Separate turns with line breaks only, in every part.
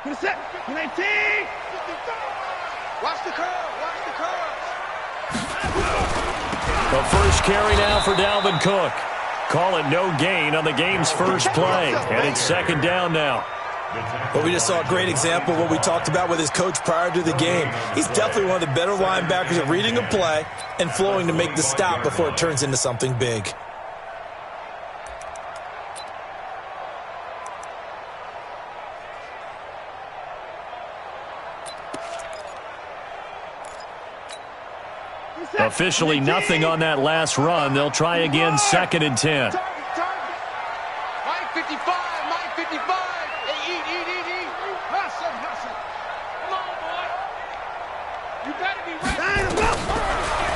Watch the curve. Watch the curve.
The first carry now for Dalvin Cook. Call it no gain on the game's first play. And it's second down now.
Well, we just saw a great example of what we talked about with his coach prior to the game. He's definitely one of the better linebackers at reading a play and flowing to make the stop before it turns into something big.
Officially nothing on that last run. They'll try again, 2nd and 10.
Mike 55, Mike 55. Hey, eat. Hustle. Come on, boy. You better be ready.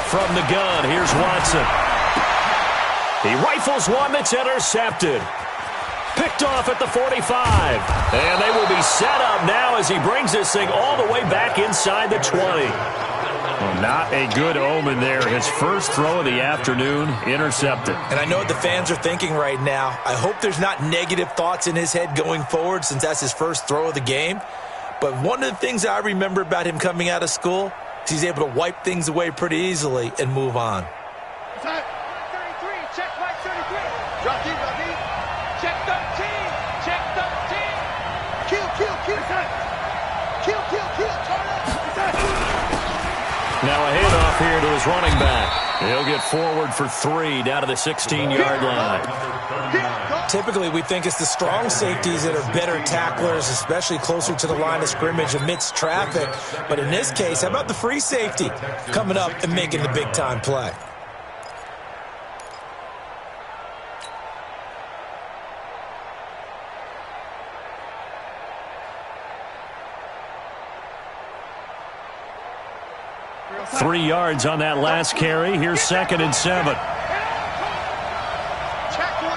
From the gun, here's Watson. He rifles one that's intercepted. Picked off at the 45. And they will be set up now as he brings this thing all the way back inside the 20. Well, not a good omen there. His first throw of the afternoon, intercepted.
And I know what the fans are thinking right now. I hope there's not negative thoughts in his head going forward since that's his first throw of the game. But one of the things I remember about him coming out of school is he's able to wipe things away pretty easily and move on.
33, check Mike 33. Drop deep. Check 13. Kill. Turn up.
Now a handoff here to his running back. He'll get forward for 3 down to the 16-yard line.
Typically, we think it's the strong safeties that are better tacklers, especially closer to the line of scrimmage amidst traffic. But in this case, how about the free safety coming up and making the big-time play?
Three yards on that last carry. Here's 2nd and 7.
Check 24.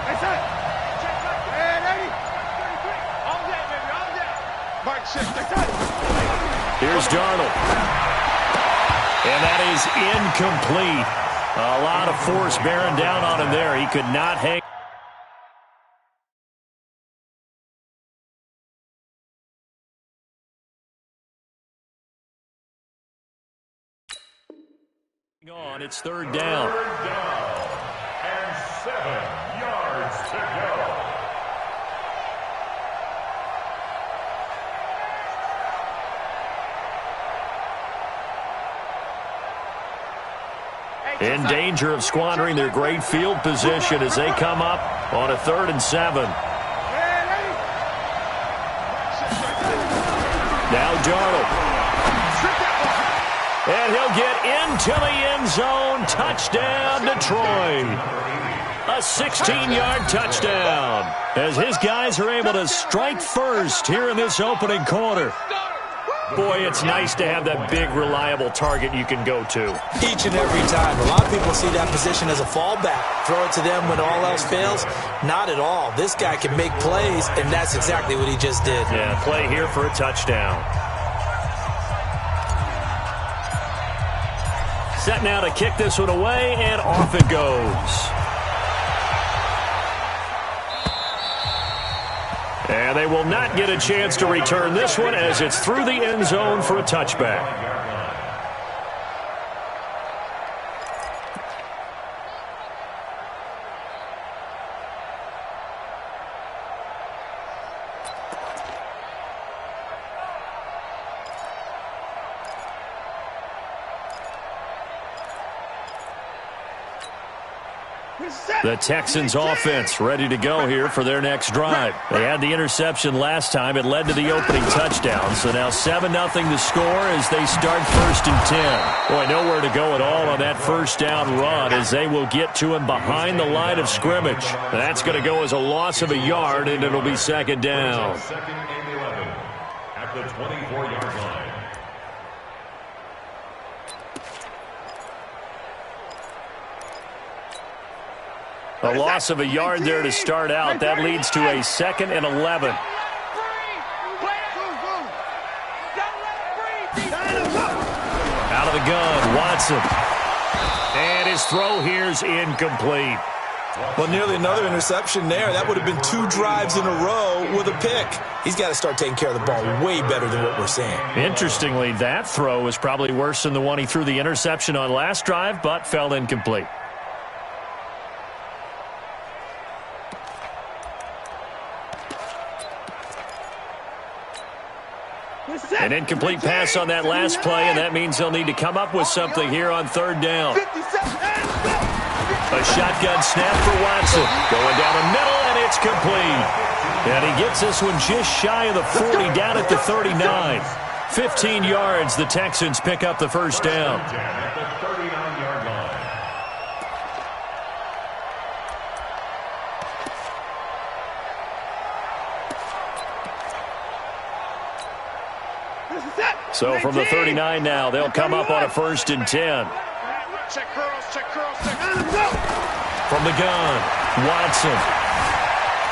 That's it. Check 80. All day, baby, all day. Mike 6. That's it.
Here's Darnold. And that is incomplete. A lot of force bearing down on him there. He could not hang on. It's 3rd down.
3rd down and 7 yards to go.
In danger of squandering their great field position as they come up on a 3rd and 7. Now Darnold. And he'll get into the end zone. Touchdown, Detroit. A 16-yard touchdown as his guys are able to strike first here in this opening quarter. Boy, it's nice to have that big, reliable target you can go to.
Each and every time. A lot of people see that position as a fallback. Throw it to them when all else fails. Not at all. This guy can make plays, and that's exactly what he just did.
Yeah, play here for a touchdown. Set now to kick this one away, and off it goes. And they will not get a chance to return this one as it's through the end zone for a touchback. The Texans offense ready to go here for their next drive. They had the interception last time. It led to the opening touchdown. So now 7-0 the score as they start 1st and 10. Boy, nowhere to go at all on that first down run as they will get to him behind the line of scrimmage. That's going to go as a loss of a yard, and it'll be 2nd down.
2nd and 11 at the 24-yard line.
A loss of a yard there to start out. That leads to a 2nd and 11. Out of the gun, Watson. And his his throw here's incomplete.
Well, nearly another interception there. That would have been 2 drives in a row with a pick. He's got to start taking care of the ball way better than what we're seeing.
Interestingly, that throw was probably worse than the one he threw the interception on last drive, but fell incomplete. An incomplete pass on that last play, and that means they'll need to come up with something here on 3rd down. A shotgun snap for Watson. Going down the middle, and it's complete. And he gets this one just shy of the 40, down at the 39. 15 yards, the Texans pick up the first down.
At the 39-yard line.
So from the 39 now, they'll come up on a 1st and 10.
Check curls, check curls, check.
From the gun, Watson.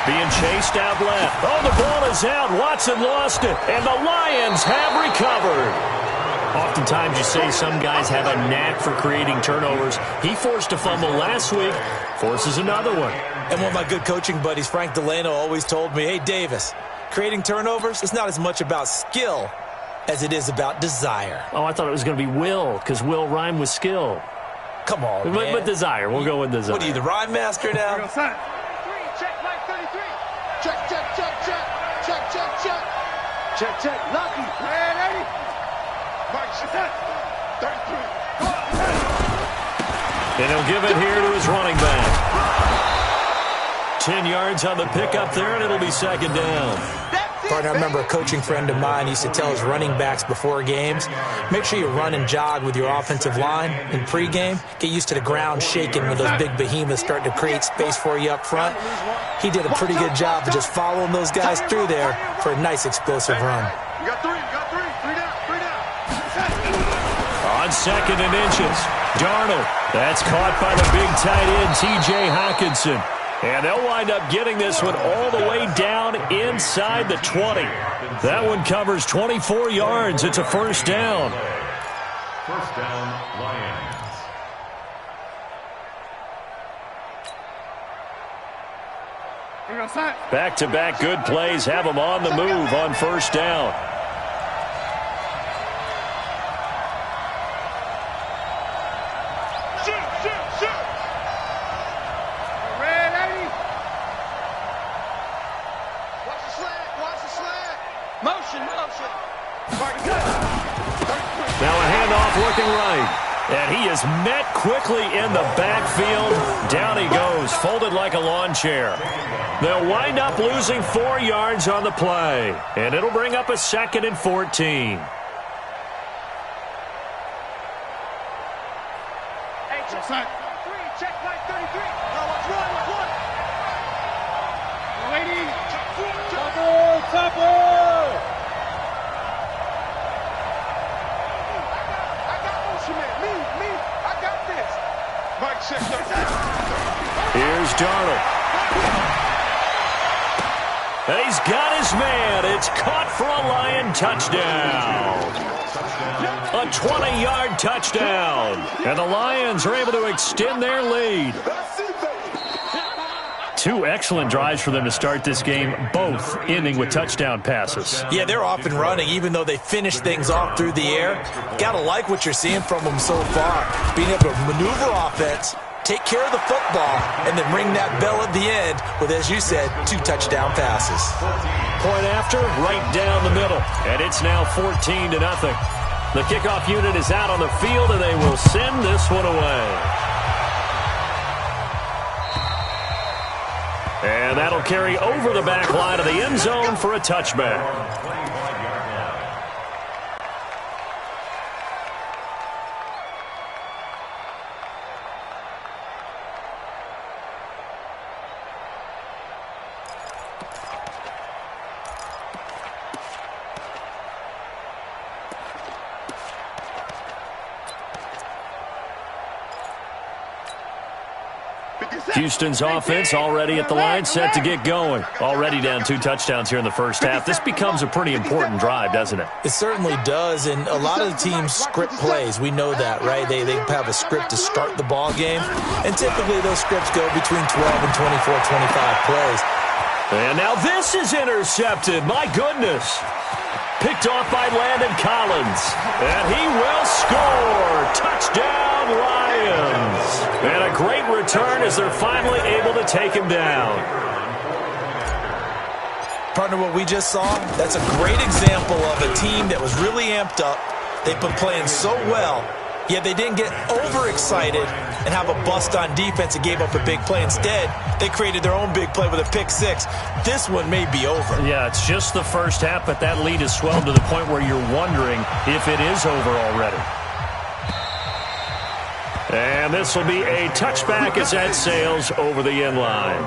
Being chased out left. Oh, the ball is out. Watson lost it, and the Lions have recovered. Oftentimes you say some guys have a knack for creating turnovers. He forced a fumble last week, forces another one.
And one of my good coaching buddies, Frank Delano, always told me, hey, Davis, creating turnovers is not as much about skill as it is about desire.
Oh, I thought it was going to be will, because will rhyme with skill.
Come on, man.
But desire. We'll go with desire.
What are you, the rhyme master now?
Check, Mike 33. Check, check, check, check. Check, check, check. Check, check. Lucky. Man, Eddie. Mike, set. 33.
And he'll give it here to his running back. 10 yards on the pickup there, and it'll be 2nd down.
Partner, I remember a coaching friend of mine used to tell his running backs before games, make sure you run and jog with your offensive line in pregame. Get used to the ground shaking when those big behemoths start to create space for you up front. He did a pretty good job of just following those guys through there for a nice explosive run.
You got 3, you got 3. 3 down, 3 down.
On 2nd and inches, Darnold. That's caught by the big tight end, T.J. Hockenson. And they'll wind up getting this one all the way down inside the 20. That one covers 24 yards. It's a 1st down.
1st down, Lions.
Back-to-back good plays have them on the move on 1st down. Now a handoff looking right. And he is met quickly in the backfield. Down he goes, folded like a lawn chair. They'll wind up losing 4 yards on the play. And it'll bring up a 2nd and 14.
Hey, check 3. Check Mike 33. No, let's run, let's run. Lady. Topper.
Here's Darnold. And he's got his man. It's caught for a Lion touchdown. A 20-yard touchdown. And the Lions are able to extend their lead. 2 excellent drives for them to start this game, both ending with touchdown passes.
Yeah, they're off and running, even though they finish things off through the air. Gotta like what you're seeing from them so far. Being able to maneuver offense, take care of the football, and then ring that bell at the end with, as you said, 2 touchdown passes.
Point after, right down the middle. And it's now 14-0. The kickoff unit is out on the field, and they will send this one away. And that'll carry over the back line of the end zone for a touchback. Houston's offense already at the line, set to get going. Already down 2 touchdowns here in the first half. This becomes a pretty important drive, doesn't it?
It certainly does, and a lot of the teams script plays. We know that, right? They have a script to start the ball game, and typically those scripts go between 12 and 24, 25 plays.
And now this is intercepted. My goodness. Picked off by Landon Collins. And he will score. Touchdown, Lions. And a great return as they're finally able to take him down.
Partner, what we just saw, that's a great example of a team that was really amped up. They've been playing so well, yet they didn't get overexcited and have a bust on defense and gave up a big play. Instead, they created their own big play with a pick six. This one may be over.
Yeah, it's just the first half, but that lead has swelled to the point where you're wondering if it is over already. And this will be a touchback as that sails over the end line.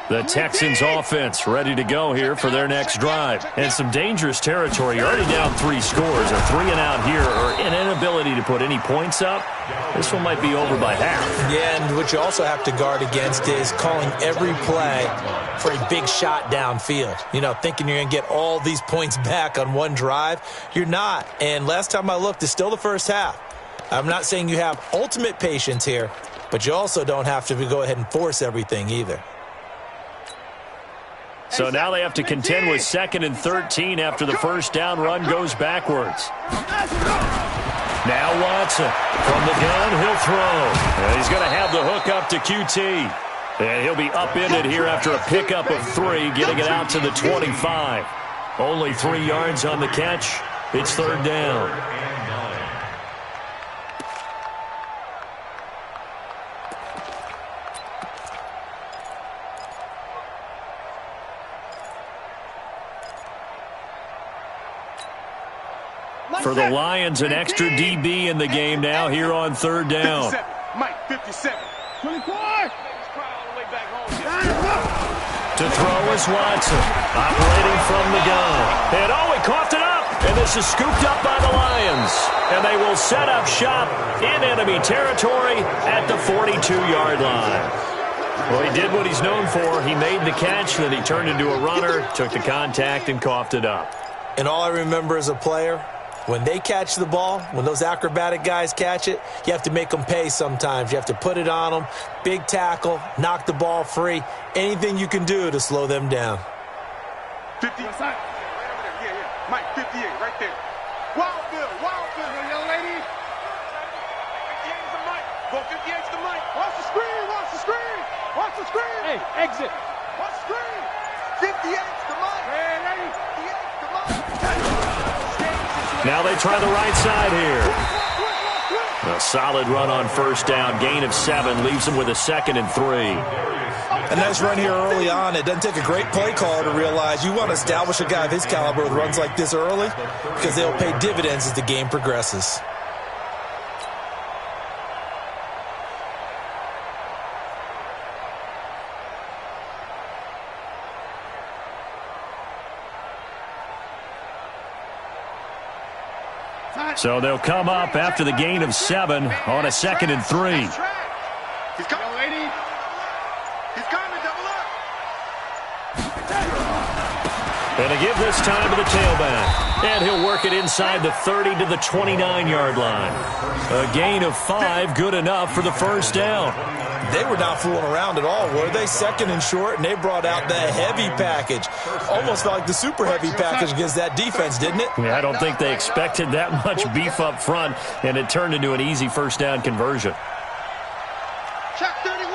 The Texans offense ready to go here for their next drive. And some dangerous territory. You're already down 3 scores. A 3 and out here, or an inability to put any points up. This one might be over by half.
Yeah, and what you also have to guard against is calling every play for a big shot downfield. You know, thinking you're going to get all these points back on one drive. You're not. And last time I looked, it's still the first half. I'm not saying you have ultimate patience here, but you also don't have to go ahead and force everything either.
So now they have to contend with 2nd and 13 after the first down run goes backwards. Now Watson from the gun, he'll throw. And he's going to have the hook up to QT. And he'll be upended here after a pickup of 3, getting it out to the 25. Only 3 yards on the catch. It's 3rd down. For the Lions, an extra DB in the game now here on 3rd down.
57. Mike, 57. 24.
To throw is Watson, operating from the gun. And he coughed it up. And this is scooped up by the Lions. And they will set up shop in enemy territory at the 42-yard line. Well, he did what he's known for. He made the catch, then he turned into a runner, took the contact, and coughed it up.
And all I remember as a player, when they catch the ball, when those acrobatic guys catch it, you have to make them pay sometimes. You have to put it on them, big tackle, knock the ball free, anything you can do to slow them down.
50. Yeah. Mike, 58, right there. Wildfield, young lady. 58's the Mike. Go 58's the Mike. Watch the screen. Hey, exit. Watch the screen. 58's the Mike. Hey, lady. 58's the Mike.
Now they try the right side here. A solid run on first down. Gain of 7 leaves them with a 2nd and 3.
A nice run here early on. It doesn't take a great play caller to realize you want to establish a guy of his caliber with runs like this early because they'll pay dividends as the game progresses.
So they'll come up after the gain of 7 on a 2nd and 3.
He's coming, lady. He's coming, double up.
And to give this time to the tailback. And he'll work it inside the 30 to the 29-yard line. A gain of 5, good enough for the first down.
They were not fooling around at all, were they? 2nd and short, and they brought out the heavy package. Almost felt like the super heavy package against that defense, didn't it?
Yeah, I don't think they expected that much beef up front, and it turned into an easy first down conversion.
Check 31.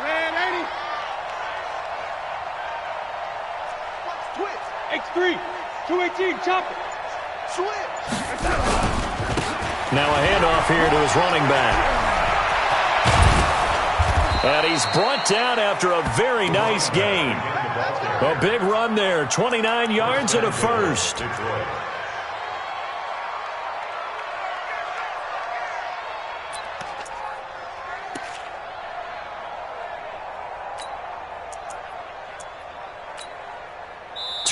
Man, 80. Switch. X3. 218, chop it. Switch.
Now a handoff here to his running back. And he's brought down after a very nice gain. A big run there, 29 yards and a first.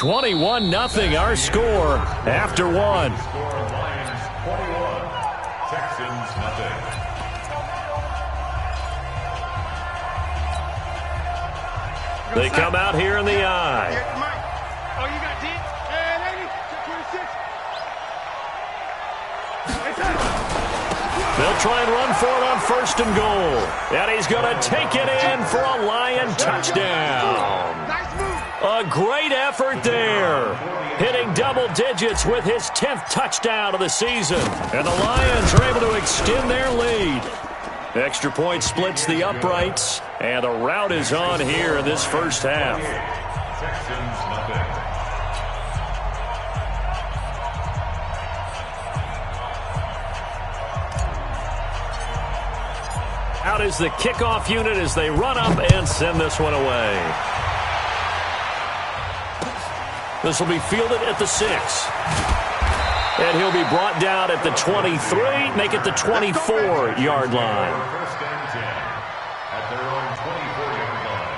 21-0 our score after one.
Lions 21, Texans nothing.
They come out here in the eye.
Oh, you got deep? Hey, lady, 26.
They'll try and run for it on 1st and goal. And he's going to take it in for a Lion touchdown.
Nice move.
A great effort there. Hitting double digits with his 10th touchdown of the season. And the Lions are able to extend their lead. Extra point splits the uprights. And the rout is on here in this first half.
Texans nothing.
Out is the kickoff unit as they run up and send this one away. This will be fielded at the 6. And he'll be brought down at the 23, make it the 24-yard line.
1st and 10 at their own 24-yard line.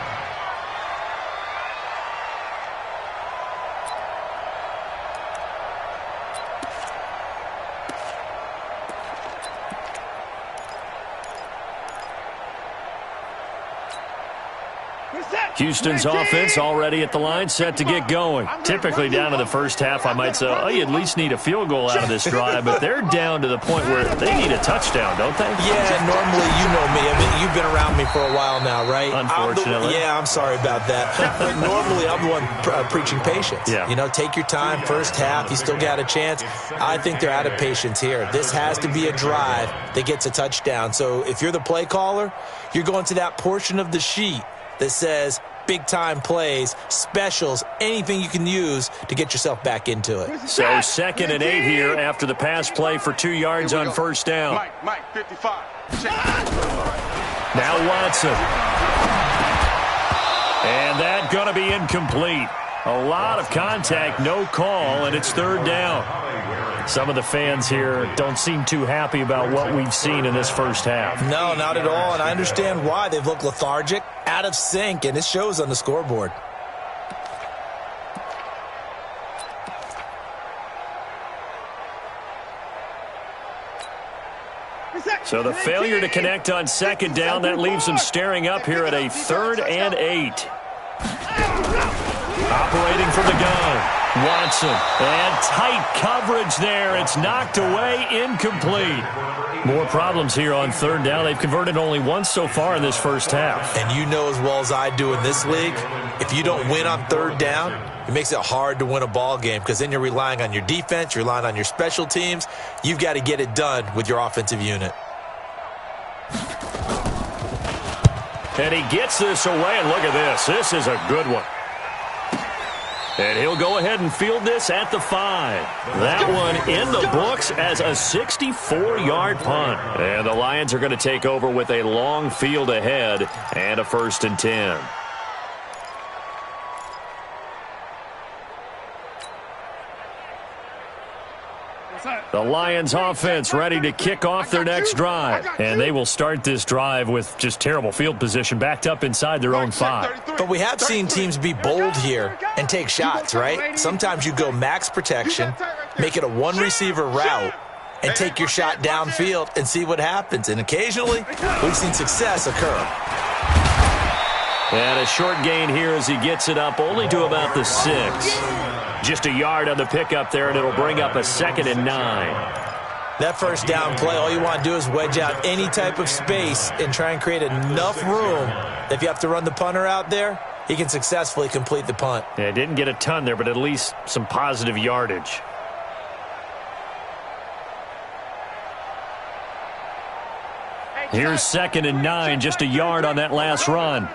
Houston's offense already at the line, set to get going. Typically down to the first half, I might say, oh, you at least need a field goal out of this drive, but they're down to the point where they need a touchdown, don't they?
Yeah, normally, you know me. I mean, you've been around me for a while now, right?
Unfortunately.
I'm sorry about that. But normally, I'm the one preaching patience.
Yeah.
You know, take your time. First half, you still got a chance. I think they're out of patience here. This has to be a drive that gets a touchdown. So if you're the play caller, you're going to that portion of the sheet that says big-time plays, specials, anything you can use to get yourself back into it.
So 2nd and 8 here after the pass play for 2 yards on 1st down.
Mike, 55.
Now Watson. And that going to be incomplete. A lot of contact, no call, and it's 3rd down. Some of the fans here don't seem too happy about what we've seen in this first half.
No, not at all, and I understand why. They've looked lethargic, out of sync, and it shows on the scoreboard.
So the failure to connect on 2nd down, that leaves them staring up here at a 3rd and 8. Operating from the gun, Watson. And tight coverage there. It's knocked away, incomplete. More problems here on 3rd down. They've converted only once so far in this first half.
And you know as well as I do in this league, if you don't win on 3rd down, it makes it hard to win a ball game because then you're relying on your defense, you're relying on your special teams. You've got to get it done with your offensive unit.
And he gets this away, and look at this. This is a good one. And he'll go ahead and field this at the 5. That one in the books as a 64-yard punt. And the Lions are going to take over with a long field ahead and a 1st and 10. The Lions offense ready to kick off their next drive. And they will start this drive with just terrible field position backed up inside their own 5.
But we have seen teams be bold here and take shots, right? Sometimes you go max protection, make it a one-receiver route, and take your shot downfield and see what happens. And occasionally, we've seen success occur.
And a short gain here as he gets it up only to about the 6. Just a yard on the pickup there, and it'll bring up a 2nd and 9.
That first down play, all you want to do is wedge out any type of space and try and create enough room that if you have to run the punter out there, he can successfully complete the punt.
Yeah, didn't get a ton there, but at least some positive yardage. Here's 2nd and 9, just a yard on that last run.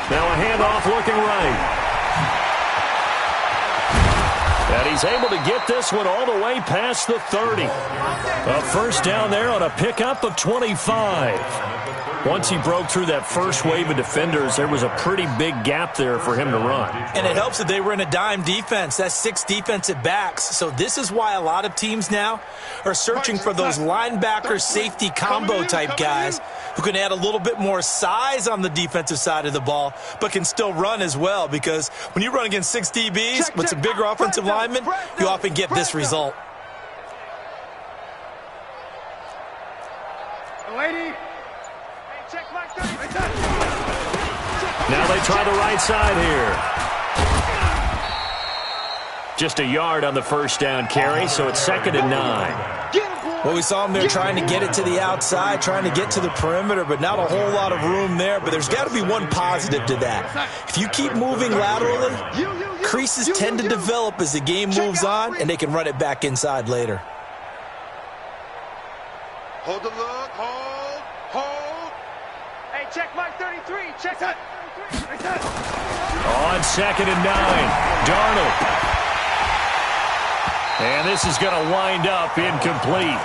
Now a handoff looking right. And he's able to get this one all the way past the 30. A 1st down there on a pickup of 25. Once he broke through that first wave of defenders, there was a pretty big gap there for him to run.
And it helps that they were in a dime defense. That's 6 defensive backs. So this is why a lot of teams now are searching for those linebacker safety combo type guys who can add a little bit more size on the defensive side of the ball, but can still run as well. Because when you run against 6 DBs with some bigger offensive linemen, you often get this result.
Lady.
Now they try the right side here. Just a yard on the first down carry, so it's 2nd and 9.
Well, we saw him there trying to get it to the outside, trying to get to the perimeter, but not a whole lot of room there. But there's got to be one positive to that. If you keep moving laterally, creases tend to develop as the game moves on, and they can run it back inside later.
Hold the look. Hold. Hey, check Mike 33. Check that.
On 2nd and 9, Darnold. And this is going to wind up incomplete.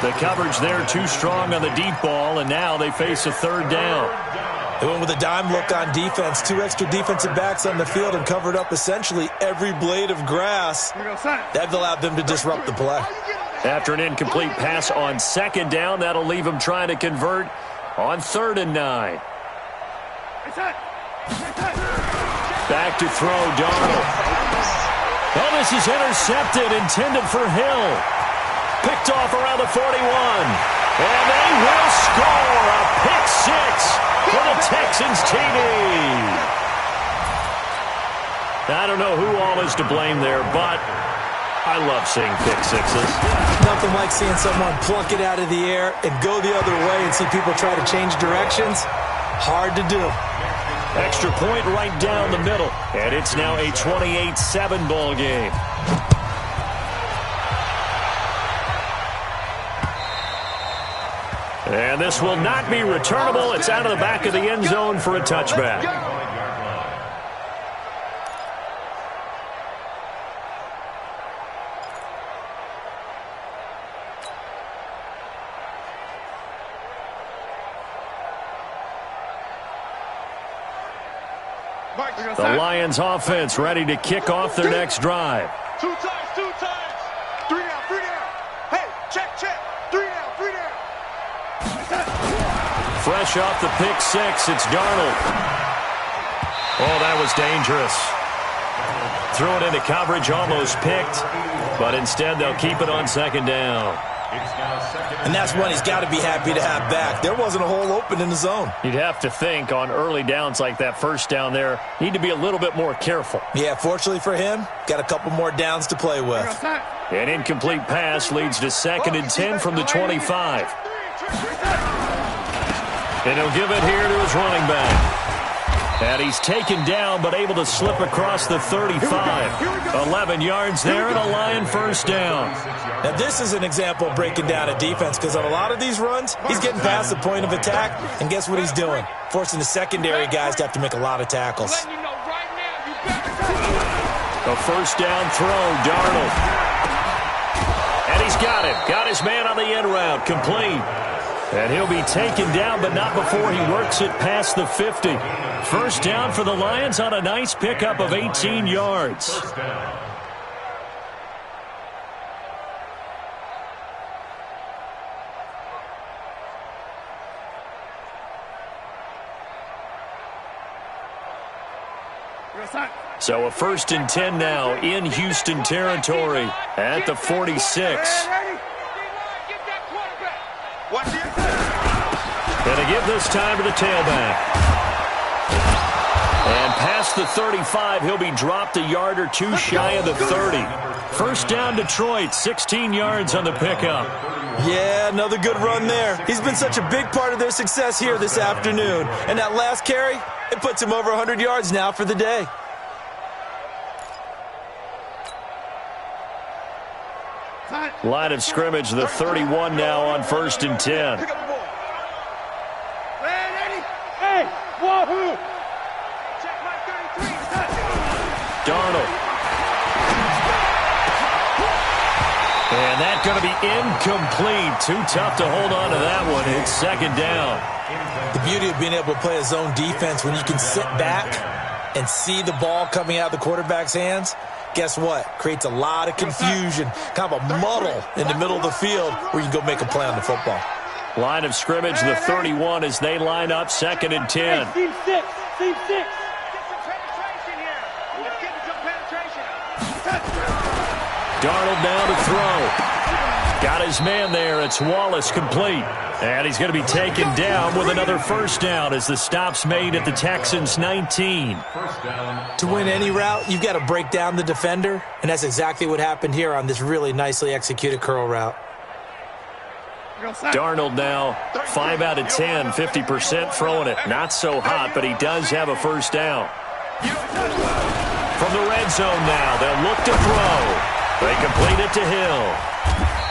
The coverage there too strong on the deep ball, and now they face a 3rd down.
They went with a dime look on defense. 2 extra defensive backs on the field and covered up essentially every blade of grass. That allowed them to disrupt the play.
After an incomplete pass on 2nd down, that'll leave them trying to convert on 3rd and 9. Back to throw, Darnold. Oh, this is intercepted, intended for Hill. Picked off around the 41. And they will score a pick 6 for the Texans TD. I don't know who all is to blame there, but I love seeing pick 6s.
Nothing like seeing someone pluck it out of the air and go the other way and see people try to change directions. Hard to do.
Extra point right down the middle. And it's now a 28-7 ball game. And this will not be returnable. It's out of the back of the end zone for a touchback. The Lions offense ready to kick off their next drive.
2 times. 3 down. Hey, check. 3 down.
Fresh off the pick 6, it's Darnold. Oh, that was dangerous. Threw it into coverage, almost picked, but instead they'll keep it on 2nd down.
And that's one he's got to be happy to have back. There wasn't a hole open in the zone.
You'd have to think on early downs like that first down there, need to be a little bit more careful.
Yeah, fortunately for him, got a couple more downs to play with.
An incomplete pass leads to 2nd and 10 from the 25. And he'll give it here to his running back. And he's taken down, but able to slip across the 35. 11 yards there and a Lion first down.
Now, this is an example of breaking down a defense because on a lot of these runs, he's getting past the point of attack, and guess what he's doing? Forcing the secondary guys to have to make a lot of tackles.
A first down throw, Darnold. And he's got it. Got his man on the end route, complete. And he'll be taken down, but not before he works it past the 50. First down for the Lions on a nice pickup of 18 yards. So a 1st and 10 now in Houston territory at the 46. And to give this time to the tailback. And past the 35, he'll be dropped a yard or two shy of the 30. First down Detroit, 16 yards on the pickup.
Yeah, another good run there. He's been such a big part of their success here this afternoon. And that last carry, it puts him over 100 yards now for the day.
Line of scrimmage, the 31 now on 1st and 10.
Hey, wahoo! Check my 33.
Darnold. And that's going to be incomplete. Too tough to hold on to that one. It's second down.
The beauty of being able to play a zone defense when you can sit back and see the ball coming out of the quarterback's hands, guess what? Creates a lot of confusion, kind of a muddle in the middle of the field where you can go make a play on the football.
Line of scrimmage, the 31 as they line up, second and 10.
Team 6.
Darnold now to throw. Got his man there. It's Wallace complete. And he's going to be taken down with another first down as the stop's made at the Texans' 19.
To win any route, you've got to break down the defender, and that's exactly what happened here on this really nicely executed curl route.
Darnold now 5 out of 10, 50% throwing it. Not so hot, but he does have a first down. From the red zone now, they'll look to throw. They complete it to Hill.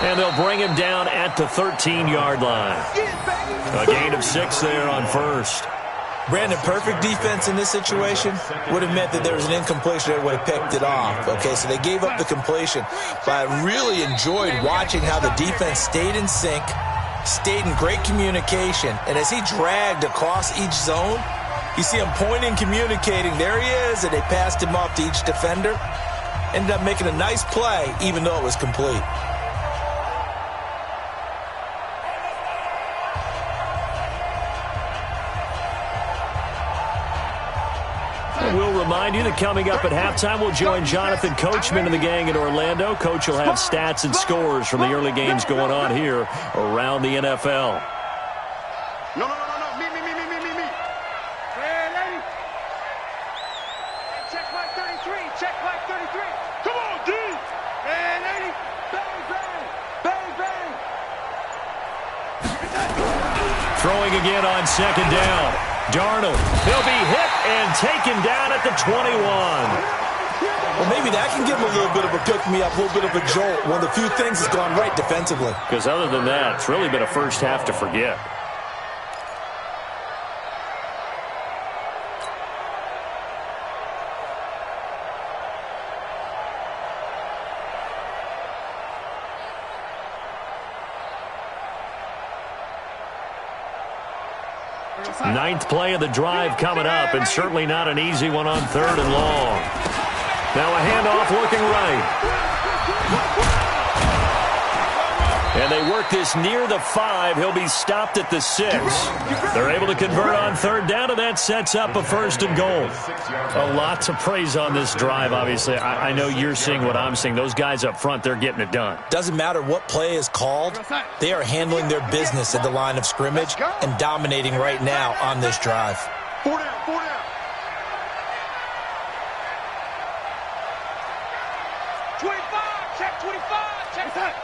And they'll bring him down at the 13-yard line. A gain of 6 there on first.
Brandon, perfect defense in this situation would have meant that there was an incompletion that would have picked it off. Okay, so they gave up the completion. But I really enjoyed watching how the defense stayed in sync, stayed in great communication. And as he dragged across each zone, you see him pointing, communicating. There he is, and they passed him off to each defender. Ended up making a nice play, even though it was complete.
We'll remind you that coming up at halftime, we'll join Jonathan Coachman and the gang in Orlando. Coach will have stats and scores from the early games going on here around the NFL.
No. Me. Hey, lady. Check my 33. Check my 33. Come on, D. Hey, lady. Bang, bang. Bang, bang.
Throwing again on second down. Darnold, he'll be hit and taken down at the 21.
Well, maybe that can give him a little bit of a pick-me-up, a little bit of a jolt. One of the few things that's gone right defensively.
Because other than that, it's really been a first half to forget. Ninth play of the drive coming up, and certainly not an easy one on third and long. Now a handoff looking right. And they work this near the 5. He'll be stopped at the 6. They're able to convert on third down, and that sets up a first and goal. A lot to praise on this drive, obviously. I know you're seeing what I'm seeing. Those guys up front, they're getting it done.
Doesn't matter what play is called. They are handling their business at the line of scrimmage and dominating right now on this drive.
4 down. 25. Check 25. Check that.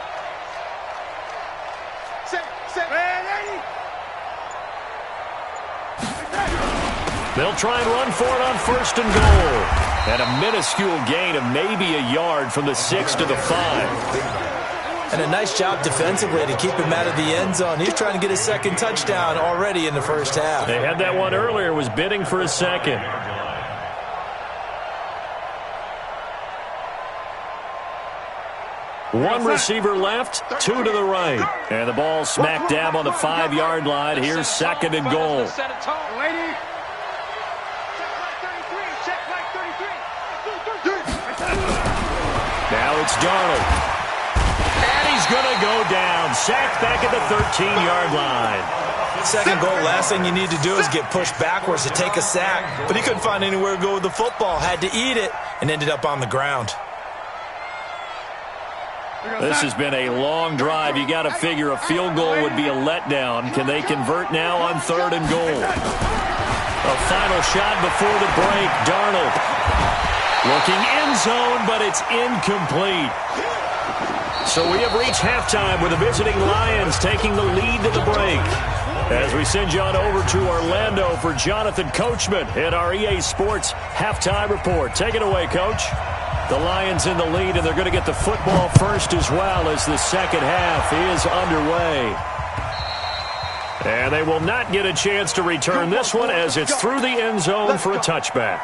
They'll try and run for it on first and goal. And a minuscule gain of maybe a yard from the 6 to the 5.
And a nice job defensively to keep him out of the end zone. He's trying to get his second touchdown already in the first half.
They had that one earlier, was bidding for a second. One receiver left, 2 to the right. And the ball smack dab on the 5-yard line. Here's second and goal. Now it's Darnold. And he's going to go down. Sacked back at the 13-yard line.
Second goal, last thing you need to do is get pushed backwards to take a sack. But he couldn't find anywhere to go with the football. Had to eat it and ended up on the ground.
This has been a long drive. You got to figure a field goal would be a letdown. Can they convert now on third and goal? A final shot before the break. Darnold looking end zone, but it's incomplete. So we have reached halftime with the visiting Lions taking the lead to the break. As we send you on over to Orlando for Jonathan Coachman in our EA Sports halftime report. Take it away, Coach. The Lions in the lead, and they're going to get the football first as well as the second half is underway. And they will not get a chance to return this one as it's through the end zone for a touchback.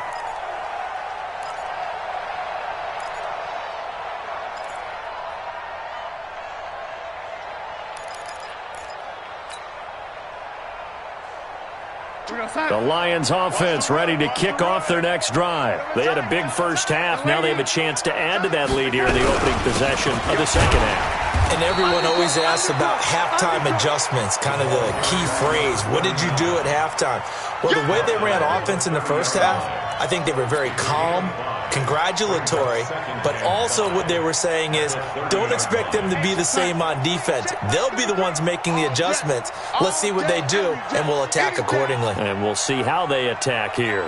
The Lions offense ready to kick off their next drive. They had a big first half. Now they have a chance to add to that lead here in the opening possession of the second half.
And everyone always asks about halftime adjustments, kind of the key phrase. What did you do at halftime? Well, the way they ran offense in the first half, I think they were very calm, congratulatory, but also what they were saying is don't expect them to be the same on defense. They'll be the ones making the adjustments. Let's see what they do, and we'll attack accordingly.
And we'll see how they attack here.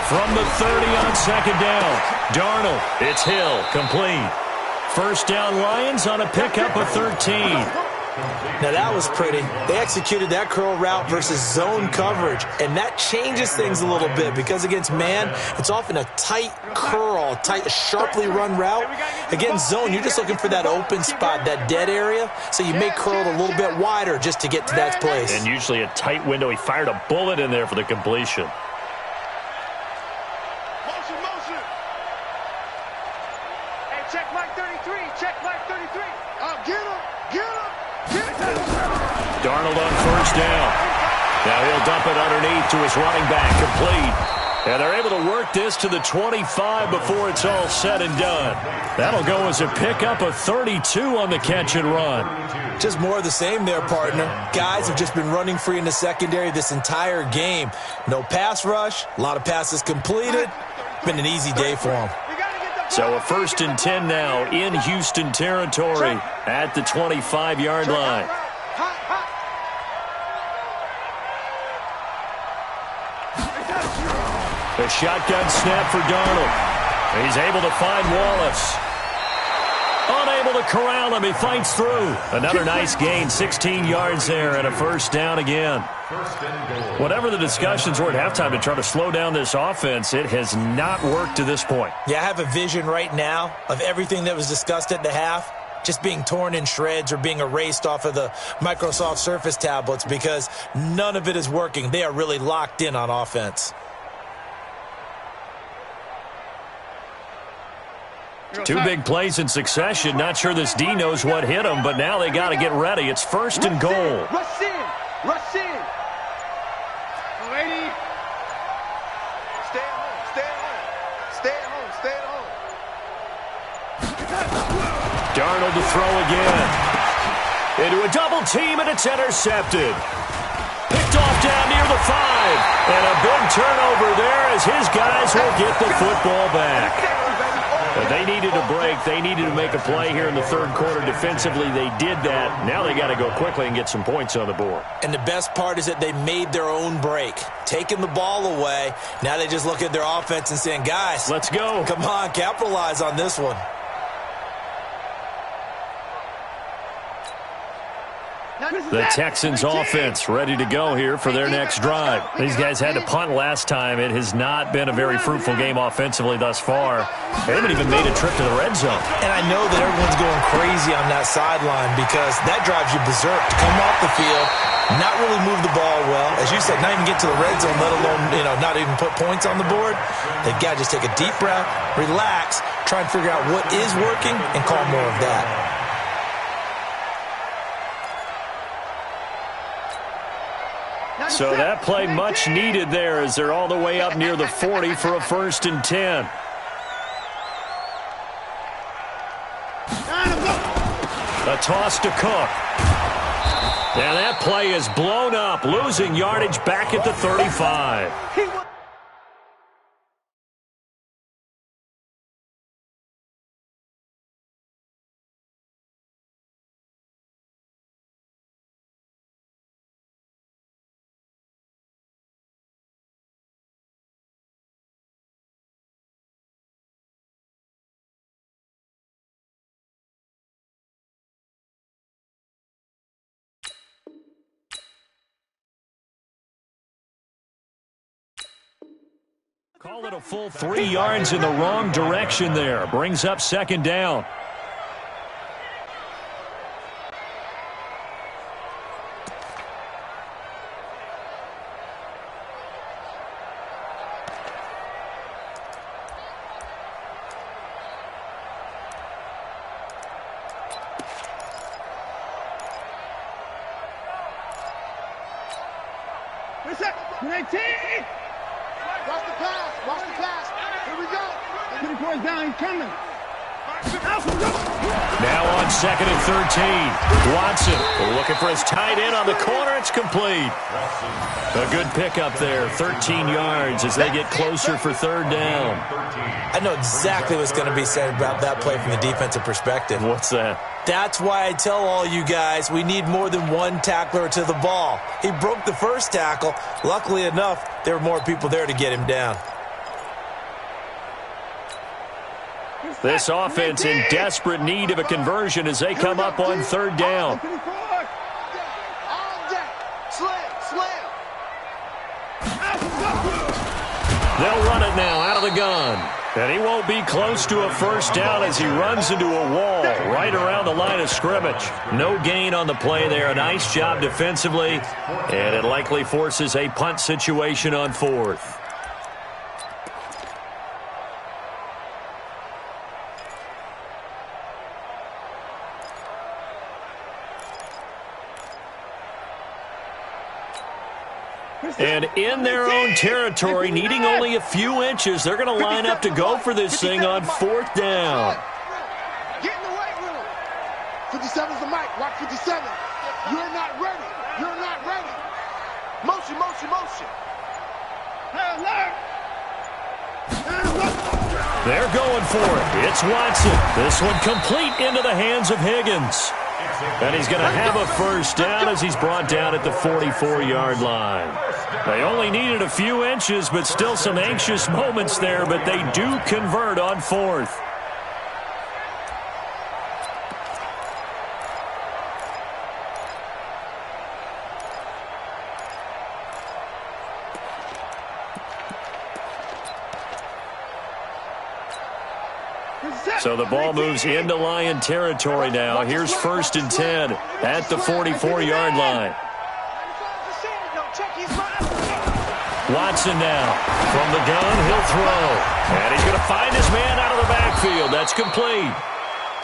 From the 30 on second down, Darnold, it's Hill, complete. First down Lions on a pickup of 13.
Now that was pretty. They executed that curl route versus zone coverage, and that changes things a little bit because against man, it's often a tight curl, tight, sharply run route. Against zone, you're just looking for that open spot, that dead area, so you may curl it a little bit wider just to get to that place.
And usually a tight window. He fired a bullet in there for the completion. Darnold on first down. Now he'll dump it underneath to his running back, complete. And they're able to work this to the 25 before it's all said and done. That'll go as a pickup of 32 on the catch and run.
Just more of the same there, partner. Guys have just been running free in the secondary this entire game. No pass rush, a lot of passes completed. Been an easy day for them.
So a 1st and 10 now in Houston territory at the 25-yard line. A shotgun snap for Darnold. He's able to find Wallace. Unable to corral him. He fights through. Another nice gain, 16 yards there, and a first down again. Whatever the discussions were at halftime to try to slow down this offense, it has not worked to this point.
Yeah, I have a vision right now of everything that was discussed at the half just being torn in shreds or being erased off of the Microsoft Surface tablets because none of it is working. They are really locked in on offense.
Two big plays in succession. Not sure this D knows what hit him, but now they got to get ready. It's 1st and goal.
Rush in. Rush in. Lady. Stay at home. Stay at home. Stay at home. Stay at home.
Darnold to throw again. Into a double team, and it's intercepted. Picked off down near the 5. And a big turnover there as his guys will get the football back. But they needed a break. They needed to make a play here in the third quarter defensively. They did that. Now they got to go quickly and get some points on the board.
And the best part is that they made their own break. Taking the ball away. Now they just look at their offense and saying, guys,
let's go.
Come on, capitalize on this one.
The Texans offense ready to go here for their next drive. These guys had to punt last time. It has not been a very fruitful game offensively thus far. They haven't even made a trip to the red zone.
And I know that everyone's going crazy on that sideline because that drives you berserk to come off the field, not really move the ball well. As you said, not even get to the red zone, let alone, not even put points on the board. They've got to just take a deep breath, relax, try and figure out what is working and call more of that.
So that play much needed there as they're all the way up near the 40 for a 1st and 10. A toss to Cook. And that play is blown up, losing yardage back at the 35. Call it a full 3 yards in the wrong direction there. Brings up 2nd down.
Watch the pass. Watch the pass. Here we go. Get the boys down. He's coming.
Now on 2nd and 13. Watson looking for his tight end on the corner. It's complete. A good pickup there. 13 yards as they get closer for 3rd down.
I know exactly what's going to be said about that play from the defensive perspective.
What's that?
That's why I tell all you guys we need more than one tackler to the ball. He broke the first tackle. Luckily enough, there were more people there to get him down.
This offense in desperate need of a conversion as they come up on 3rd down. They'll run it now out of the gun. And he won't be close to a 1st down as he runs into a wall right around the line of scrimmage. No gain on the play there. A nice job defensively. And it likely forces a punt situation on 4th. And in their own territory, needing only a few inches, they're going to line up to go for this thing on 4th down.
Get in the way with him. 57's the mic. Watch 57. You're not ready. You're not ready. Motion, motion, motion.
They're going for it. It's Watson. This one complete into the hands of Higgins. And he's going to have a 1st down as he's brought down at the 44-yard line. They only needed a few inches, but still some anxious moments there, but they do convert on 4th. So the ball moves into Lion territory now. Here's 1st and 10 at the 44-yard line. Watson now from the gun. He'll throw. And he's going to find his man out of the backfield. That's complete.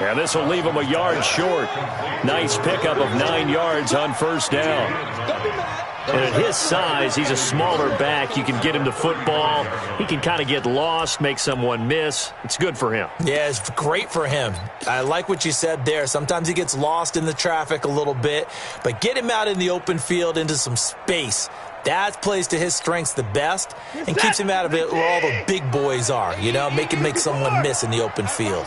And this will leave him a yard short. Nice pickup of 9 yards on 1st down. And at his size, he's a smaller back. You can get him the football. He can kind of get lost, make someone miss. It's good for him.
Yeah, it's great for him. I like what you said there. Sometimes he gets lost in the traffic a little bit, but get him out in the open field into some space. That plays to his strengths the best and keeps him out of it where all the big boys are, you know, make someone miss in the open field.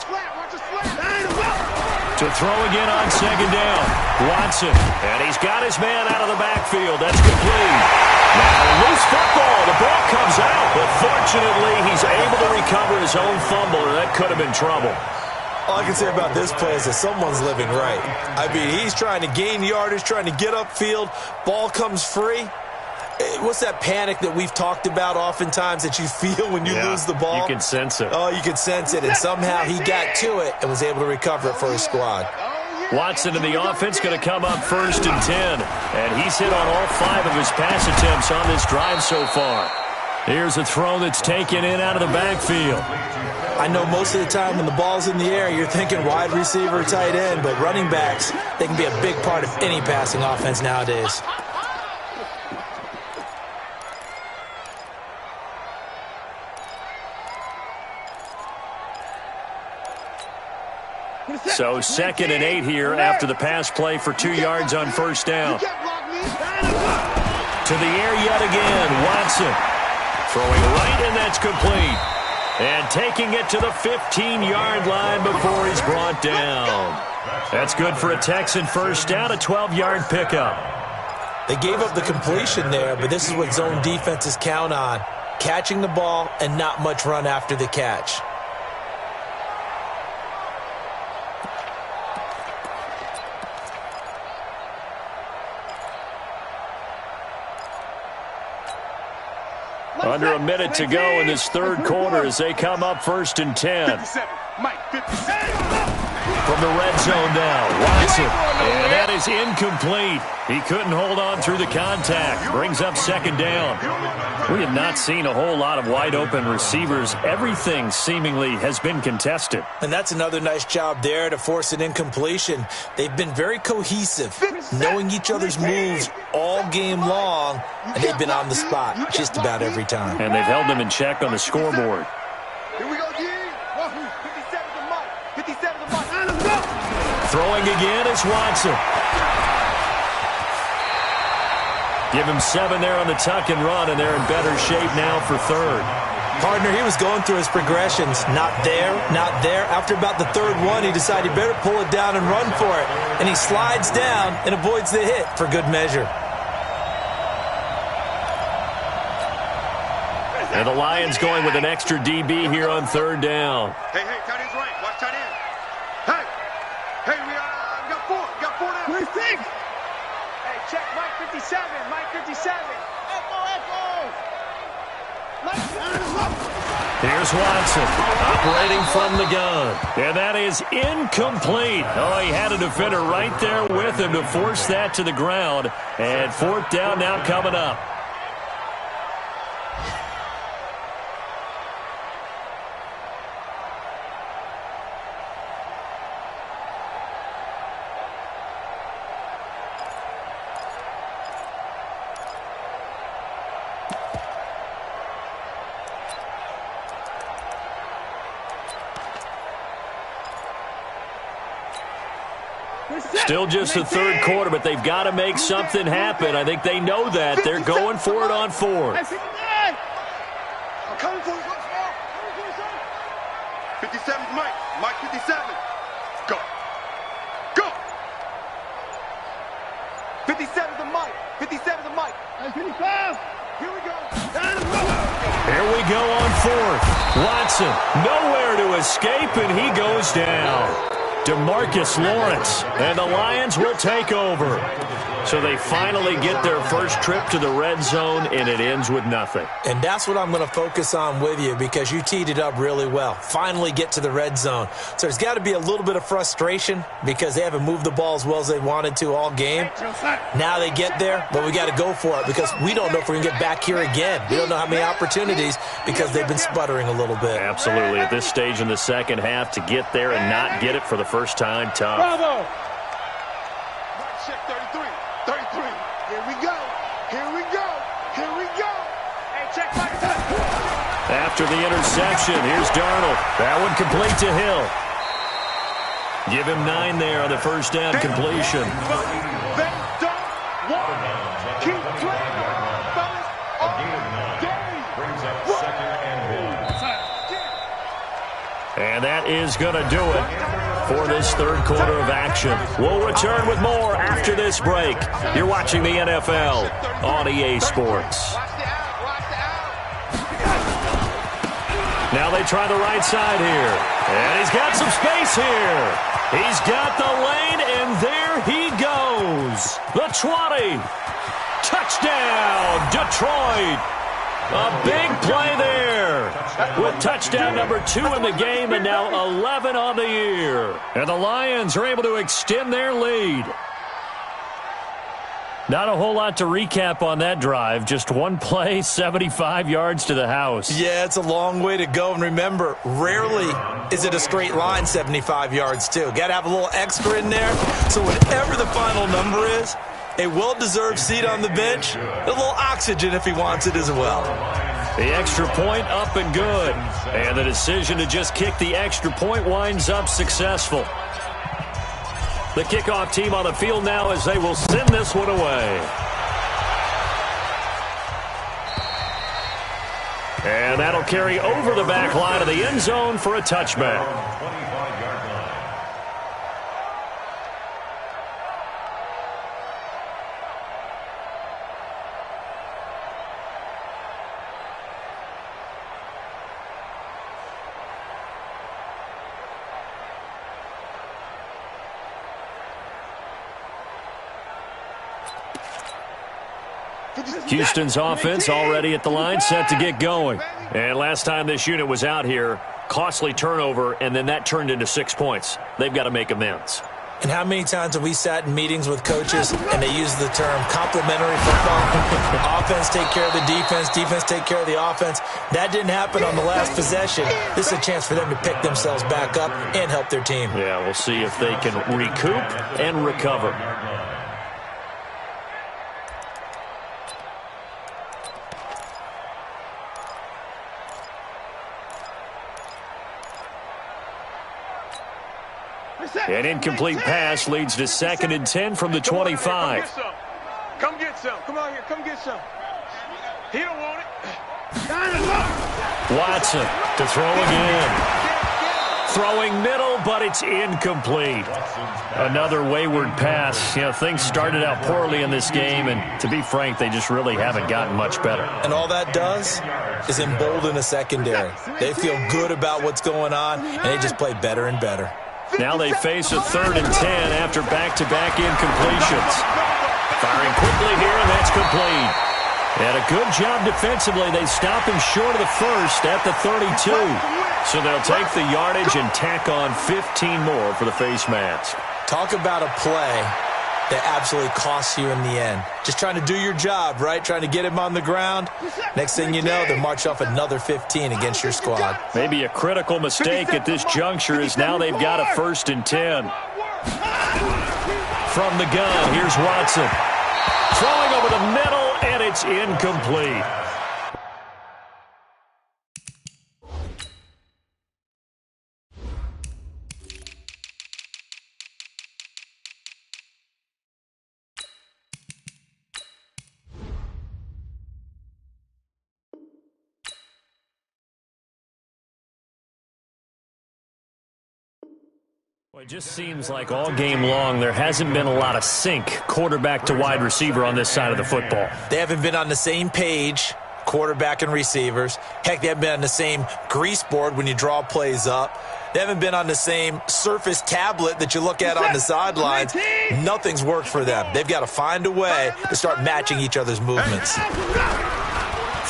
To throw again on 2nd down. Watson. And he's got his man out of the backfield. That's complete. Now loose football. The ball comes out. But fortunately, he's able to recover his own fumble, or that could have been trouble.
All I can say about this play is that someone's living right. I mean, he's trying to gain yardage, trying to get upfield. Ball comes free. What's that panic that we've talked about oftentimes that you feel when you lose the ball?
You can sense it.
Oh, you can sense it. And somehow he got to it and was able to recover it for his squad.
Watson in the offense going to come up 1st and 10. And he's hit on all 5 of his pass attempts on this drive so far. Here's a throw that's taken in out of the backfield.
I know most of the time when the ball's in the air, you're thinking wide receiver, tight end, but running backs, they can be a big part of any passing offense nowadays.
So 2nd and 8 here after the pass play for 2 yards on 1st down. To the air yet again, Watson. Throwing right, and that's complete. And taking it to the 15-yard line before he's brought down. That's good for a Texan 1st down, a 12-yard pickup.
They gave up the completion there, but this is what zone defenses count on. Catching the ball and not much run after the catch.
Under a minute to go in this 3rd quarter as they come up 1st and 10.
57. Mike, 57.
From from the red zone now. Watson. And that is incomplete. He couldn't hold on through the contact. Brings up second down. We have not seen a whole lot of wide-open receivers. Everything seemingly has been contested.
And that's another nice job there to force an incompletion. They've been very cohesive, knowing each other's moves all game long, and they've been on the spot just about every time.
And they've held them in check on the scoreboard.
Here we go, G. 57 to Mike. 57 to Mike. Let's go.
Throwing again is Watson. Give him 7 there on the tuck and run, and they're in better shape now for third.
Partner, he was going through his progressions. Not there, not there. After about the third one, he decided he better pull it down and run for it. And he slides down and avoids the hit for good measure.
And the Lions going with an extra DB here on third down.
Hey, tight end's right. Watch tight end. Hey, we got 4. We got 4 now. Where's 6? Hey, check Mike 57. Mike 57. Echo.
Here's Watson operating from the gun. And that is incomplete. Oh, he had a defender right there with him to force that to the ground. And fourth down now coming up. Still just the third quarter, but they've got to make something happen. I think they know that. They're going for it on fourth.
I'm coming for you. 57's Mike. Mike 57. Go. 57 to Mike. 57 to Mike. 55. Here we go.
Here we go on fourth. Watson, nowhere to escape, and he goes down. DeMarcus Lawrence, and the Lions will take over. So they finally get their first trip to the red zone, and it ends with nothing.
And that's what I'm going to focus on with you because you teed it up really well. Finally get to the red zone. So there's got to be a little bit of frustration because they haven't moved the ball as well as they wanted to all game. Now they get there, but we got to go for it because we don't know if we're going to get back here again. We don't know how many opportunities because they've been sputtering a little bit.
Absolutely. At this stage in the second half, to get there and not get it for the first time, tough.
Bravo. Check 33. 33. Here we go. Hey, check Mike.
After the interception, here's Darnold. That one complete to Hill. Give him 9 there on the first down completion.
They don't want to keep playing fellas all day.
Brings up second and 1.
And that is going to do it for this third quarter of action. We'll return with more after this break. You're watching the NFL on EA Sports. Now they try the right side here. And he's got some space here. He's got the lane, and there he goes. The 20. Touchdown, Detroit. A big play there with touchdown number 2 in the game and now 11 on the year. And the Lions are able to extend their lead. Not a whole lot to recap on that drive. Just one play, 75 yards to the house.
Yeah, it's a long way to go. And remember, rarely is it a straight line 75 yards, too. Got to have a little extra in there. So whatever the final number is, a well-deserved seat on the bench, a little oxygen if he wants it as well.
The extra point up and good. And the decision to just kick the extra point winds up successful. The kickoff team on the field now as they will send this one away. And that'll carry over the back line of the end zone for a touchback.
25-yard line.
Houston's offense already at the line, set to get going. And last time this unit was out here, Costly turnover, and then that turned into 6 points. They've got to make amends.
And how many times have we sat in meetings with coaches and they use the term complementary football? Offense take care of the defense, defense take care of the offense. That didn't happen on the last possession. This is a chance for them to pick themselves back up and help their team.
Yeah, we'll see if they can recoup and recover. An incomplete pass leads to 2nd and 10 from the 25.
Come get some. Come on here. Come get some. He don't want it.
Watson to throw again. Throwing middle, but it's incomplete. Another wayward pass. You know, things started out poorly in this game, and to be frank, they just really haven't gotten much better.
And all that does is embolden a secondary. They feel good about what's going on, and they just play better and better.
Now they face a 3rd and 10 after back-to-back incompletions. Firing quickly here, and that's complete. And a good job defensively. They stop him short of the first at the 32. So they'll take the yardage and tack on 15 more for the face mask.
Talk about a play that absolutely costs you in the end. Just trying to do your job, right? Trying to get him on the ground. Next thing you know, they march off another 15 against your squad.
Maybe a critical mistake at this juncture is now they've got a 1st and 10. From the gun, here's Watson. Throwing over the middle, and it's incomplete. It just seems like all game long there hasn't been a lot of sync quarterback to wide receiver on this side of the football.
They haven't been on the same page, quarterback and receivers. Heck, they haven't been on the same grease board when you draw plays up. They haven't been on the same Surface tablet that you look at on the sidelines. Nothing's worked for them. They've got to find a way to start matching each other's movements.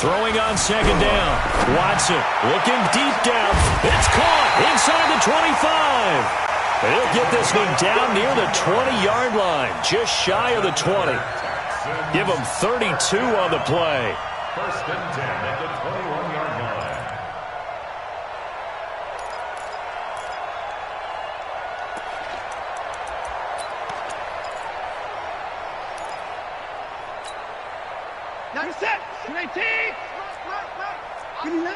Throwing on 2nd down. Watson looking deep down. It's caught inside the 25. He'll get this one down near the 20-yard line, just shy of the 20. Give him 32 on the play.
1st and 10 at the 21-yard line.
Now you're set. 18. 29.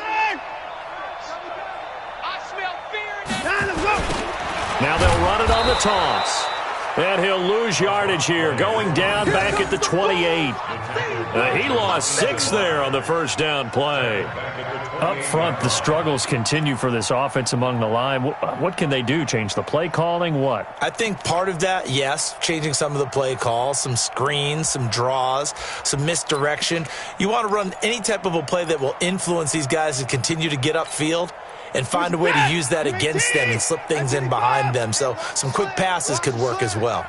I smell fear in that.
Now they'll run it on the toss. And he'll lose yardage here, going down back at the 28. He lost 6 there on the 1st down play. Up front, the struggles continue for this offense among the line. What can they do? Change the play calling? What?
I think part of that, yes, changing some of the play calls, some screens, some draws, some misdirection. You want to run any type of a play that will influence these guys to continue to get upfield and find a way to use that against them and slip things in behind them. So some quick passes could work as well.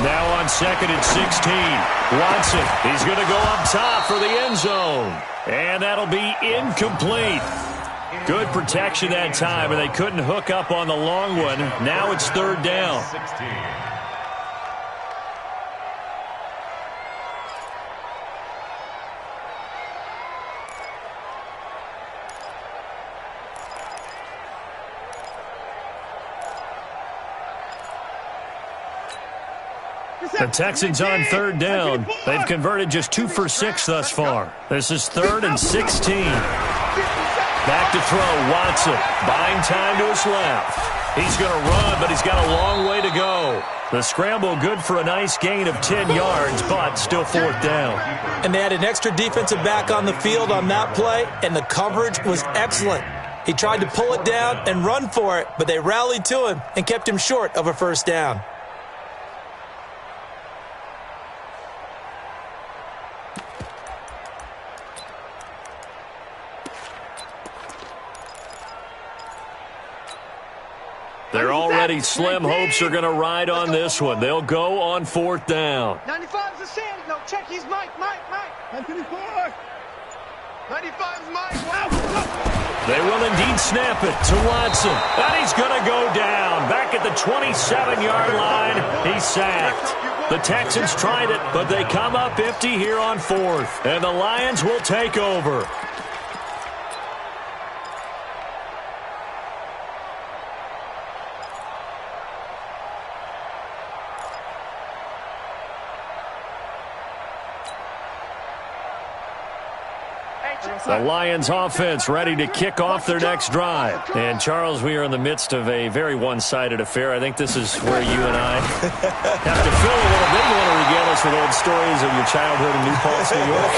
Now on 2nd and 16. Watson, he's going to go up top for the end zone. And that'll be incomplete. Good protection that time, and they couldn't hook up on the long one. Now it's 3rd down.
16.
The Texans on 3rd down. They've converted just 2 for 6 thus far. This is 3rd and 16. Back to throw, Watson. Buying time to his left. He's going to run, but he's got a long way to go. The scramble good for a nice gain of 10 yards, but still 4th down.
And they had an extra defensive back on the field on that play, and the coverage was excellent. He tried to pull it down and run for it, but they rallied to him and kept him short of a 1st down.
Their already slim hopes are going to ride on this one. They'll go on 4th down.
95 is the sand. No, check. He's Mike. 94. 95 is Mike. Wow.
They will indeed snap it to Watson. And he's going to go down. Back at the 27-yard line, he's sacked. The Texans tried it, but they come up empty here on 4th. And the Lions will take over. The Lions offense ready to kick off their next drive. And, Charles, we are in the midst of a very one-sided affair. I think this is where you and I have to fill a little bit. You want to regale us with old stories of your childhood in New Paltz, New York?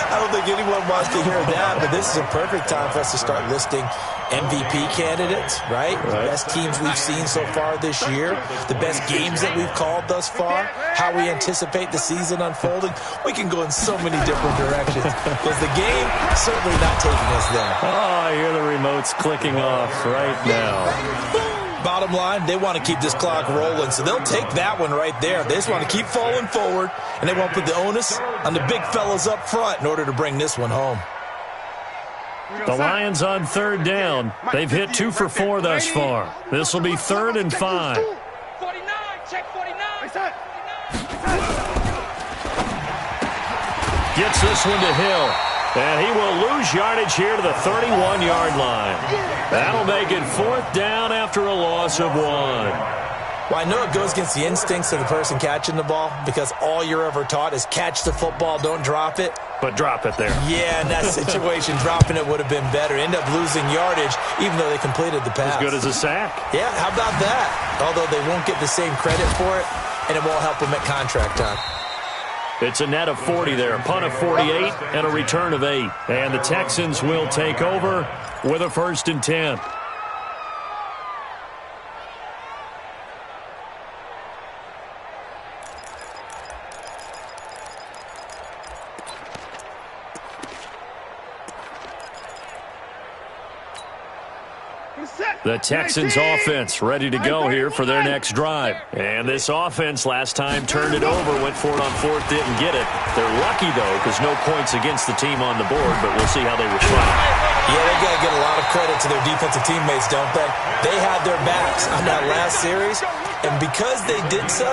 I don't think anyone wants to hear that, but this is a perfect time for us to start listing MVP candidates, right? The best teams we've seen so far this year, the best games that we've called thus far, how we anticipate the season unfolding. We can go in so many different directions because the game certainly not taking us there.
Oh, I hear the remotes clicking off right now.
Bottom line, they want to keep this clock rolling, so they'll take that one right there. They just want to keep falling forward, and they won't put the onus on the big fellas up front in order to bring this one home.
The Lions on 3rd down. They've hit 2 for 4 thus far. This will be 3rd and 5.
49, check 49.
Gets this one to Hill. And he will lose yardage here to the 31-yard line. That'll make it 4th down after a loss of 1.
Well, I know it goes against the instincts of the person catching the ball because all you're ever taught is catch the football, don't drop it.
But drop it there.
Yeah, in that situation, dropping it would have been better. End up losing yardage even though they completed the pass.
As good as a sack.
Yeah, how about that? Although they won't get the same credit for it, and it won't help them at contract time.
It's a net of 40 there, a punt of 48, and a return of 8. And the Texans will take over with a 1st and 10. The Texans offense ready to go here for their next drive. And this offense last time turned it over, went for it on 4th, didn't get it. They're lucky, though, because no points against the team on the board, but we'll see how they respond.
Yeah, they got to get a lot of credit to their defensive teammates, don't they? They had their backs on that last series, and because they did so,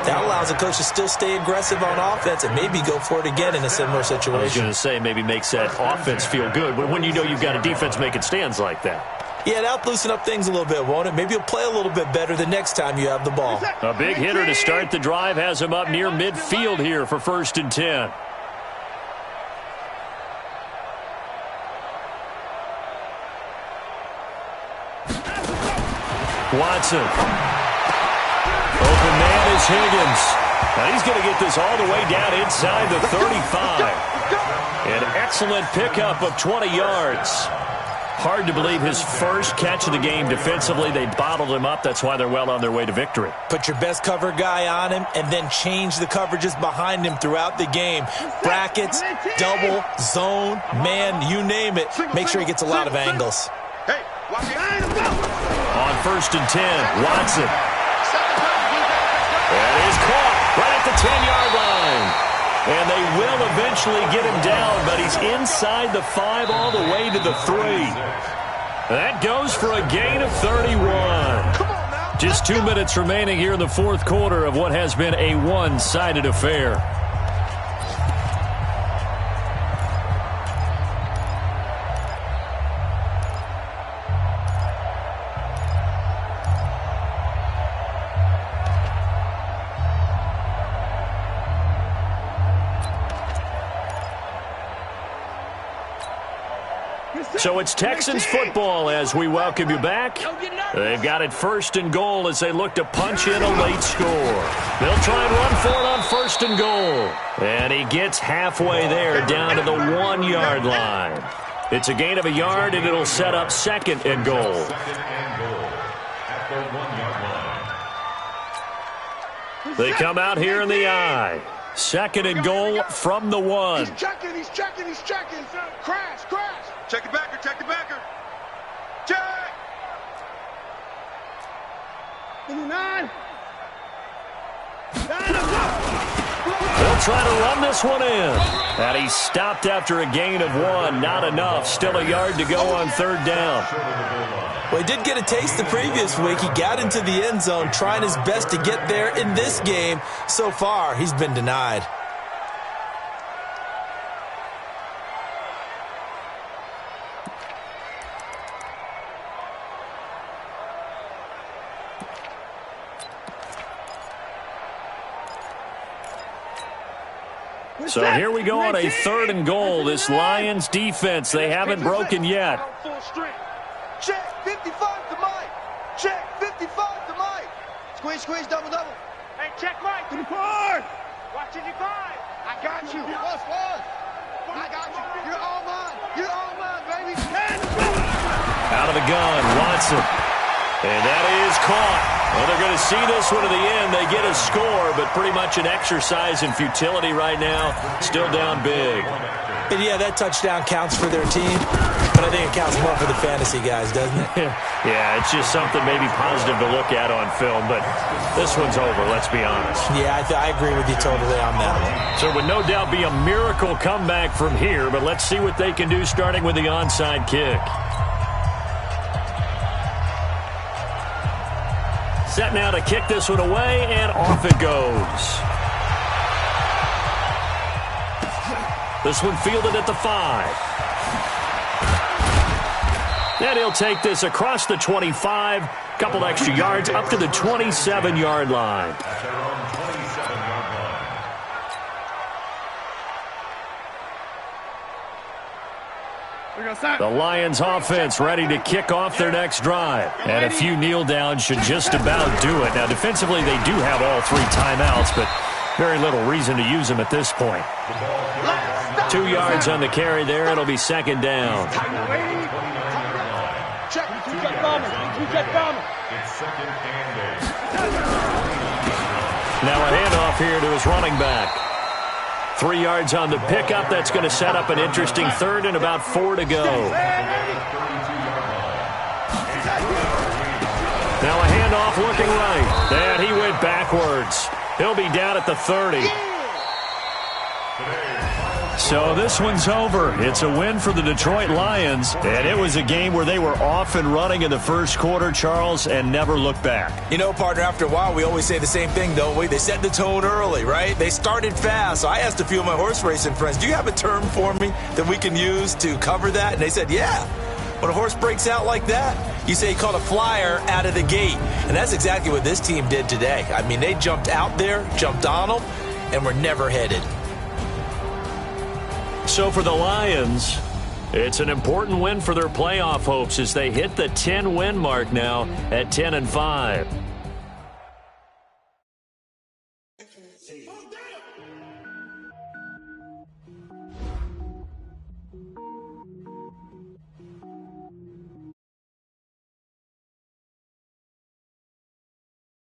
that allows the coach to still stay aggressive on offense and maybe go for it again in a similar situation.
I was going to say maybe makes that offense feel good, but when you know you've got a defense making stands like that.
Yeah, that'll loosen up things a little bit, won't it? Maybe you'll play a little bit better the next time you have the ball.
A big hitter to start the drive has him up near midfield here for 1st and 10. Watson. Open man is Higgins. Now he's going to get this all the way down inside the 35. An excellent pickup of 20 yards. Hard to believe his first catch of the game defensively. They bottled him up. That's why they're well on their way to victory.
Put your best cover guy on him and then change the coverages behind him throughout the game. Brackets, double, zone, man, you name it. Make sure he gets a lot of angles.
On 1st and 10, Watson. That is caught right at the 10-yard line. And they will eventually get him down, but he's inside the 5 all the way to the 3. That goes for a gain of 31. Just 2 minutes remaining here in the 4th quarter of what has been a one-sided affair. So it's Texans football as we welcome you back. They've got it 1st and goal as they look to punch in a late score. They'll try and run for it on 1st and goal. And he gets halfway there down to the 1-yard line. It's a gain of a yard, and it'll set up 2nd and goal. They come out here in the I. 2nd and goal from the 1.
He's checking. Crash. Check the backer. Check.
try to run this one in. And he stopped after a gain of 1. Not enough. Still a yard to go on third down.
Well, he did get a taste the previous week. He got into the end zone trying his best to get there in this game. So far, he's been denied.
So here we go on a 3rd and goal. This Lions defense, they haven't broken yet.
Check, 55 to Mike. Check, 55 to Mike. Squeeze, double.
Hey, check Mike. To the car. Watch your 5.
I got you. I got you. You're all mine, baby.
Out of the gun, Watson. And that is caught. Well, they're going to see this one to the end. They get a score, but pretty much an exercise in futility right now. Still down big.
And yeah, that touchdown counts for their team, but I think it counts more for the fantasy guys, doesn't it?
Yeah, it's just something maybe positive to look at on film, but this one's over, let's be honest.
Yeah, I agree with you totally on that one.
So it would no doubt be a miracle comeback from here, but let's see what they can do starting with the onside kick. Set now to kick this one away, and off it goes. This one fielded at the 5. And he'll take this across the 25. Couple extra yards up to the 27-yard line. The Lions offense ready to kick off their next drive. And a few kneel downs should just about do it. Now, defensively, they do have all 3 timeouts, but very little reason to use them at this point. 2 yards on the carry there. It'll be 2nd down.
Check, two-check bomber.
Now a handoff here to his running back. 3 yards on the pickup. That's going to set up an interesting 3rd and about 4 to go. Now a handoff looking right. And he went backwards. He'll be down at the 30. So this one's over. It's a win for the Detroit Lions. And it was a game where they were off and running in the first quarter, Charles, and never looked back.
You know, partner, after a while, we always say the same thing, don't we? They set the tone early, right? They started fast. So I asked a few of my horse racing friends, do you have a term for me that we can use to cover that? And they said, yeah. When a horse breaks out like that, you say he caught a flyer out of the gate. And that's exactly what this team did today. I mean, they jumped out there, jumped on them, and were never headed.
So for the Lions, it's an important win for their playoff hopes as they hit the 10-win mark now at 10-5.